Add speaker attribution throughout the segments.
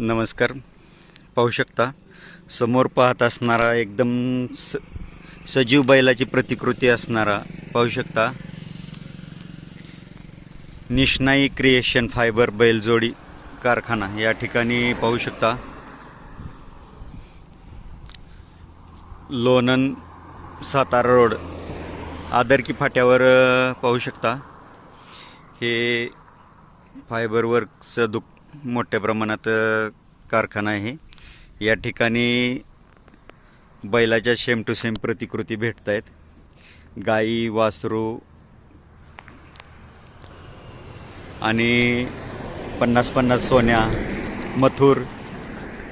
Speaker 1: नमस्कार. पाहू शकता समोर पाहत असणारा एकदम सजीव बैलाची प्रतिकृती असणारा पाहू शकता निष्णाई क्रिएशन फायबर बैलजोडी कारखाना या ठिकाणी पाहू शकता. लोणंद सातारा रोड आदरकी फाट्यावर पाहू शकता. हे फायबर वर्क्सचं मोठ्या प्रमाणात कारखाना आहे. या ठिकाणी बैलाच्या सेम टू सेम प्रतिकृती भेटत आहेत. गाई, वासरू आणि 50-50 सोन्या, मथुर,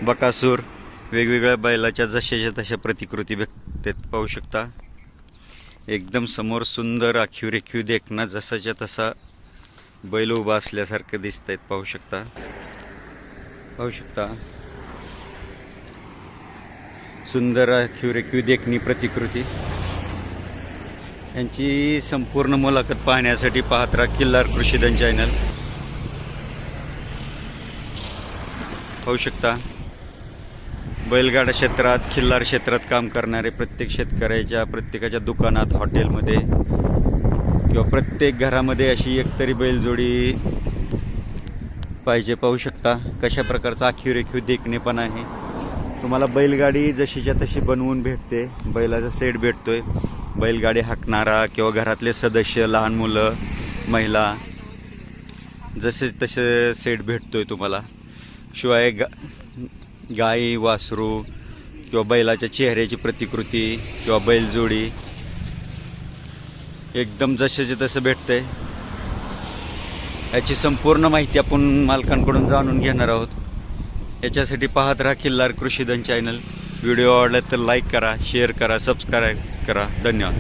Speaker 1: बकासूर वेगवेगळ्या बैलाच्या जशाच्या तशा प्रतिकृती भेटतात. पाहू शकता एकदम समोर सुंदर आखीव रेखीव देखणं जसाच्या तसा बैल उभा असल्यासारखं दिसत आहेत. पाहू शकता सुंदर आखीव रेखीव देखणी प्रतिकृती. यांची संपूर्ण मुलाखत पाहण्यासाठी पाहत राहा खिल्लार कृषीधन चॅनल. पाहू शकता बैलगाडा क्षेत्रात, खिल्लार क्षेत्रात काम करणारे प्रत्येक शेतकऱ्याच्या, प्रत्येकाच्या दुकानात, हॉटेलमध्ये किंवा प्रत्येक घरामध्ये अशी एकतरी बैलजोडी पाहिजे. पाहू शकता कशा प्रकारचा आखीव रेखीव देखणे पण आहे. तुम्हाला बैलगाडी जशीच्या तशी बनवून भेटते. बैलाचा सेट भेटतोय. बैलगाडी हाकणारा किंवा घरातले सदस्य, लहान मुलं, महिला जसे तसे सेट भेटतोय तुम्हाला. शिवाय गाई, वासरू किंवा बैलाच्या चेहऱ्याची प्रतिकृती किंवा बैलजोडी एकदम जसेचे तसं भेटतंय. याची संपूर्ण माहिती आपण मालकांकडून जाणून घेणार आहोत. याच्यासाठी पाहत राहा खिल्लार कृषीधन चॅनल. व्हिडिओ आवडला तर लाईक करा, शेअर करा, सबस्क्राईब करा. धन्यवाद.